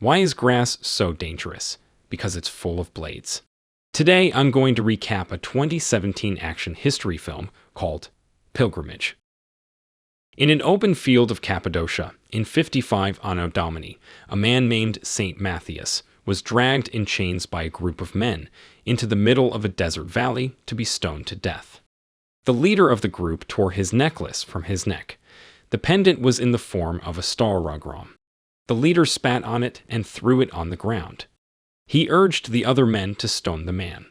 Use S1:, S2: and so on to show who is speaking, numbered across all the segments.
S1: Why is grass so dangerous? Because it's full of blades. Today, I'm going to recap a 2017 action history film called Pilgrimage. In an open field of Cappadocia, in 55 Anno Domini, a man named Saint Matthias was dragged in chains by a group of men into the middle of a desert valley to be stoned to death. The leader of the group tore his necklace from his neck. The pendant was in the form of a star-rogram. The leader spat on it and threw it on the ground. He urged the other men to stone the man.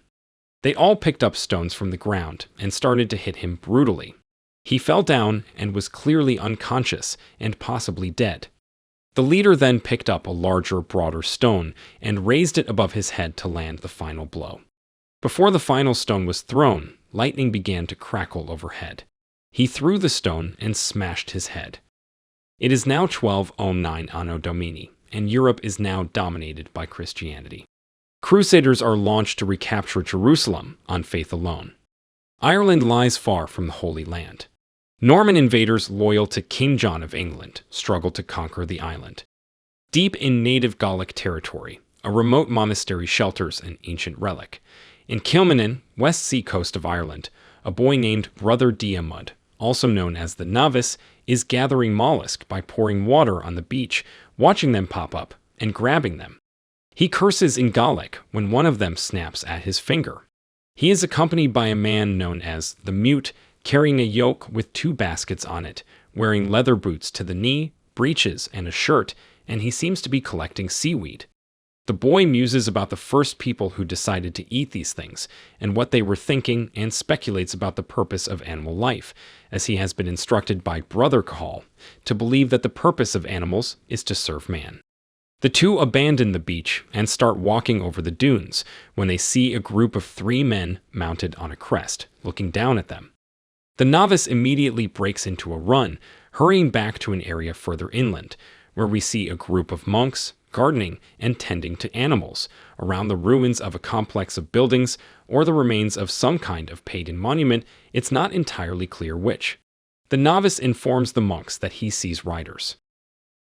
S1: They all picked up stones from the ground and started to hit him brutally. He fell down and was clearly unconscious and possibly dead. The leader then picked up a larger, broader stone and raised it above his head to land the final blow. Before the final stone was thrown, lightning began to crackle overhead. He threw the stone and smashed his head. It is now 1209 Anno Domini, and Europe is now dominated by Christianity. Crusaders are launched to recapture Jerusalem on faith alone. Ireland lies far from the Holy Land. Norman invaders loyal to King John of England struggle to conquer the island. Deep in native Gaelic territory, a remote monastery shelters an ancient relic. In Kilmainham, west sea coast of Ireland, a boy named Brother Diarmuid, also known as the Novice, is gathering mollusk by pouring water on the beach, watching them pop up, and grabbing them. He curses in Gaelic when one of them snaps at his finger. He is accompanied by a man known as the Mute, carrying a yoke with 2 baskets on it, wearing leather boots to the knee, breeches, and a shirt, and he seems to be collecting seaweed. The boy muses about the first people who decided to eat these things, and what they were thinking, and speculates about the purpose of animal life, as he has been instructed by Brother Cathal to believe that the purpose of animals is to serve man. The two abandon the beach and start walking over the dunes when they see a group of 3 men mounted on a crest, looking down at them. The novice immediately breaks into a run, hurrying back to an area further inland, where we see a group of monks gardening and tending to animals around the ruins of a complex of buildings or the remains of some kind of pagan monument. It's not entirely clear which. The novice informs the monks that he sees riders.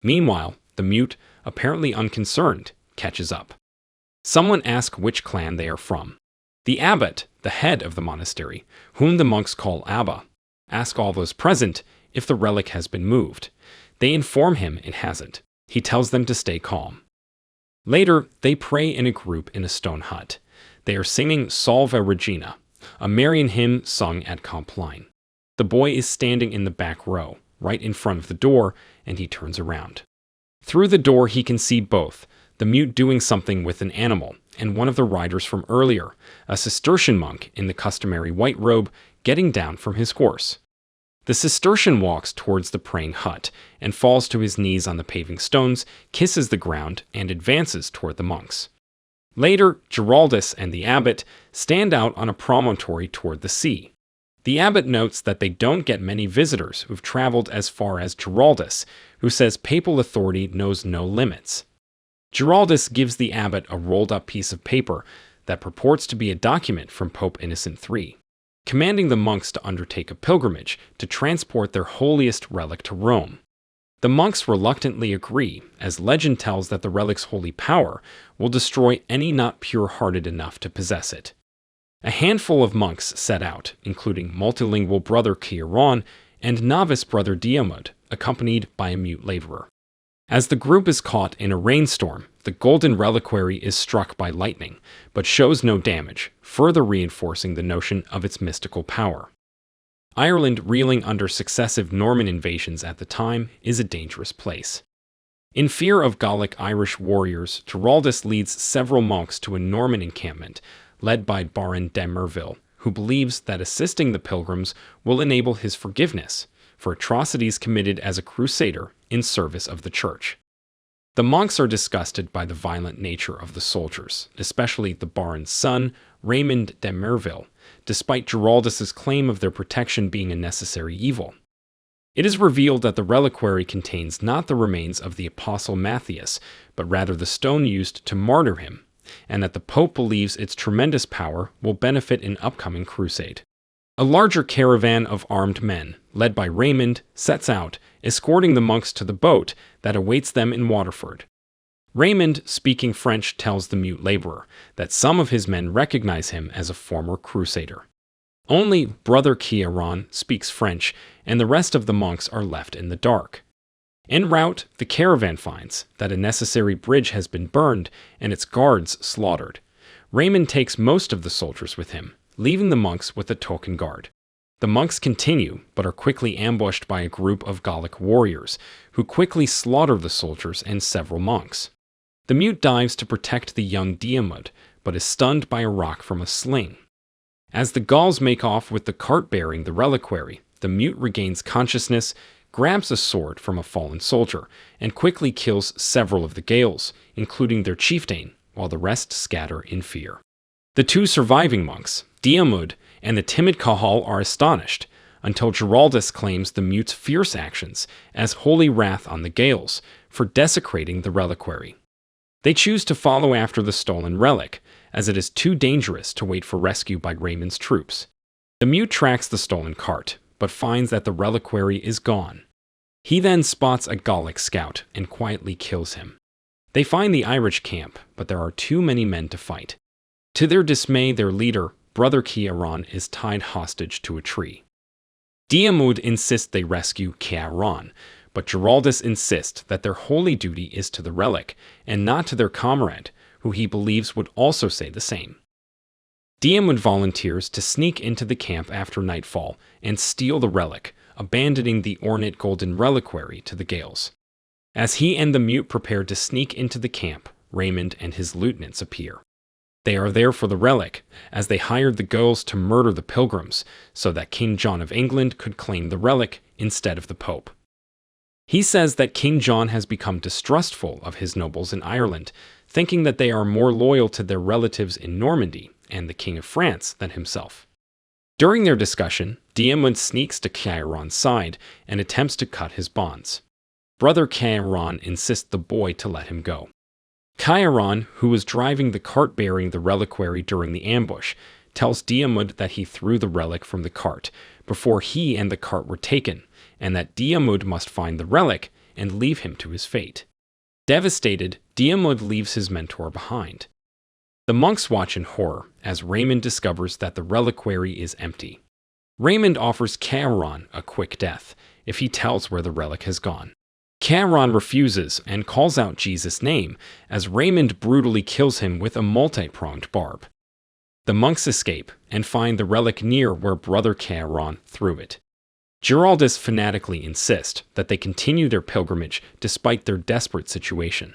S1: Meanwhile, the Mute, apparently unconcerned, catches up. Someone asks which clan they are from. The Abbott, the head of the monastery, whom the monks call Abba, asks all those present if the relic has been moved. They inform him it hasn't. He tells them to stay calm. Later, they pray in a group in a stone hut. They are singing Salve Regina, a Marian hymn sung at Compline. The boy is standing in the back row, right in front of the door, and he turns around. Through the door, he can see both, the Mute doing something with an animal, and one of the riders from earlier, a Cistercian monk in the customary white robe, getting down from his horse. The Cistercian walks towards the praying hut and falls to his knees on the paving stones, kisses the ground, and advances toward the monks. Later, Geraldus and the Abbot stand out on a promontory toward the sea. The Abbot notes that they don't get many visitors who've traveled as far as Geraldus, who says papal authority knows no limits. Geraldus gives the Abbot a rolled-up piece of paper that purports to be a document from Pope Innocent III, commanding the monks to undertake a pilgrimage to transport their holiest relic to Rome. The monks reluctantly agree, as legend tells that the relic's holy power will destroy any not pure-hearted enough to possess it. A handful of monks set out, including multilingual brother Ciarán and novice brother Diarmuid, accompanied by a mute laborer. As the group is caught in a rainstorm, the golden reliquary is struck by lightning, but shows no damage, further reinforcing the notion of its mystical power. Ireland, reeling under successive Norman invasions at the time, is a dangerous place. In fear of Gaelic-Irish warriors, Geraldus leads several monks to a Norman encampment, led by Baron de Merville, who believes that assisting the pilgrims will enable his forgiveness for atrocities committed as a crusader in service of the church. The monks are disgusted by the violent nature of the soldiers, especially the Baron's son, Raymond de Merville, despite Geraldus's claim of their protection being a necessary evil. It is revealed that the reliquary contains not the remains of the apostle Matthias, but rather the stone used to martyr him, and that the Pope believes its tremendous power will benefit an upcoming crusade. A larger caravan of armed men, led by Raymond, sets out, escorting the monks to the boat that awaits them in Waterford. Raymond, speaking French, tells the mute laborer that some of his men recognize him as a former crusader. Only Brother Ciarán speaks French, and the rest of the monks are left in the dark. En route, the caravan finds that a necessary bridge has been burned and its guards slaughtered. Raymond takes most of the soldiers with him, leaving the monks with a token guard. The monks continue, but are quickly ambushed by a group of Gaelic warriors, who quickly slaughter the soldiers and several monks. The mute dives to protect the young Diarmuid, but is stunned by a rock from a sling. As the Gauls make off with the cart bearing the reliquary, the mute regains consciousness, grabs a sword from a fallen soldier, and quickly kills several of the Gaels, including their chieftain, while the rest scatter in fear. The two surviving monks, Diarmuid and the timid Cathal, are astonished, until Geraldus claims the mute's fierce actions as holy wrath on the Gaels for desecrating the reliquary. They choose to follow after the stolen relic, as it is too dangerous to wait for rescue by Raymond's troops. The mute tracks the stolen cart, but finds that the reliquary is gone. He then spots a Gaelic scout and quietly kills him. They find the Irish camp, but there are too many men to fight. To their dismay, their leader, Brother Ciarán, is tied hostage to a tree. Diarmuid insists they rescue Ciarán, but Geraldus insists that their holy duty is to the relic, and not to their comrade, who he believes would also say the same. Diarmuid volunteers to sneak into the camp after nightfall and steal the relic, abandoning the ornate golden reliquary to the Gaels. As he and the mute prepare to sneak into the camp, Raymond and his lieutenants appear. They are there for the relic, as they hired the Gaels to murder the pilgrims, so that King John of England could claim the relic instead of the Pope. He says that King John has become distrustful of his nobles in Ireland, thinking that they are more loyal to their relatives in Normandy and the King of France than himself. During their discussion, Diarmuid sneaks to Ciarán's side and attempts to cut his bonds. Brother Ciarán insists the boy to let him go. Ciarán, who was driving the cart bearing the reliquary during the ambush, tells Diarmuid that he threw the relic from the cart before he and the cart were taken, and that Diarmuid must find the relic and leave him to his fate. Devastated, Diarmuid leaves his mentor behind. The monks watch in horror as Raymond discovers that the reliquary is empty. Raymond offers Ciarán a quick death if he tells where the relic has gone. Ciarán refuses and calls out Jesus' name as Raymond brutally kills him with a multi-pronged barb. The monks escape and find the relic near where Brother Ciarán threw it. Geraldus fanatically insists that they continue their pilgrimage despite their desperate situation.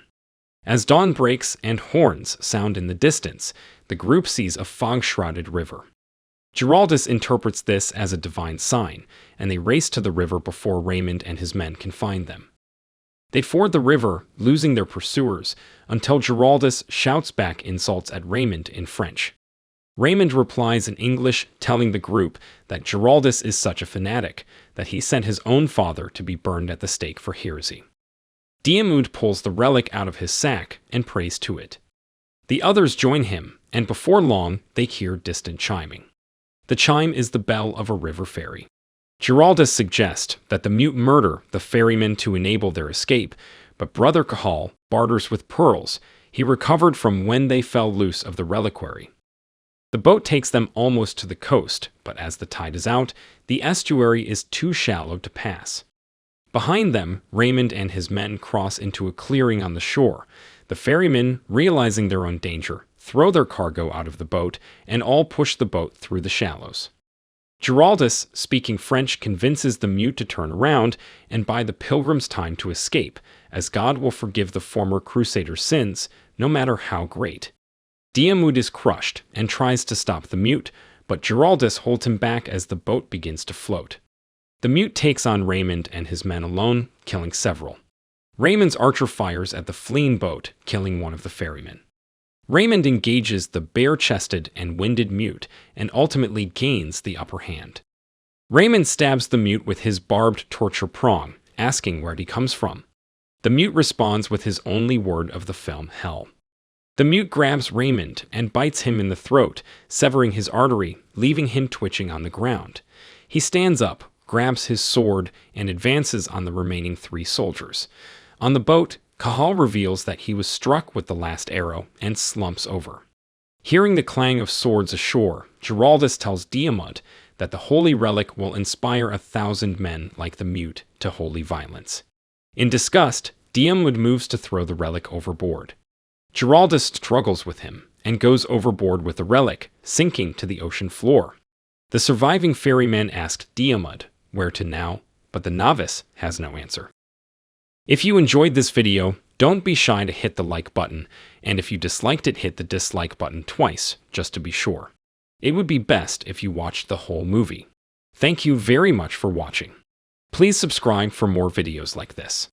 S1: As dawn breaks and horns sound in the distance, the group sees a fog-shrouded river. Geraldus interprets this as a divine sign, and they race to the river before Raymond and his men can find them. They ford the river, losing their pursuers, until Geraldus shouts back insults at Raymond in French. Raymond replies in English, telling the group that Geraldus is such a fanatic that he sent his own father to be burned at the stake for heresy. Diarmuid pulls the relic out of his sack and prays to it. The others join him, and before long they hear distant chiming. The chime is the bell of a river ferry. Geraldus suggests that the mute murder the ferrymen to enable their escape, but Brother Cathal barters with pearls he recovered from when they fell loose of the reliquary. The boat takes them almost to the coast, but as the tide is out, the estuary is too shallow to pass. Behind them, Raymond and his men cross into a clearing on the shore. The ferrymen, realizing their own danger, throw their cargo out of the boat, and all push the boat through the shallows. Geraldus, speaking French, convinces the mute to turn around and buy the pilgrims time to escape, as God will forgive the former crusaders' sins, no matter how great. Diarmuid is crushed and tries to stop the mute, but Geraldus holds him back as the boat begins to float. The mute takes on Raymond and his men alone, killing several. Raymond's archer fires at the fleeing boat, killing one of the ferrymen. Raymond engages the bare-chested and winded mute and ultimately gains the upper hand. Raymond stabs the mute with his barbed torture prong, asking where he comes from. The mute responds with his only word of the film, hell. The mute grabs Raymond and bites him in the throat, severing his artery, leaving him twitching on the ground. He stands up, grabs his sword, and advances on the remaining 3 soldiers. On the boat, Cathal reveals that he was struck with the last arrow and slumps over. Hearing the clang of swords ashore, Geraldus tells Diarmuid that the holy relic will inspire 1,000 men like the mute to holy violence. In disgust, Diarmuid moves to throw the relic overboard. Geraldus struggles with him and goes overboard with the relic, sinking to the ocean floor. The surviving ferryman asked Diarmuid where to now, but the novice has no answer. If you enjoyed this video, don't be shy to hit the like button, and if you disliked it, hit the dislike button twice, just to be sure. It would be best if you watched the whole movie. Thank you very much for watching. Please subscribe for more videos like this.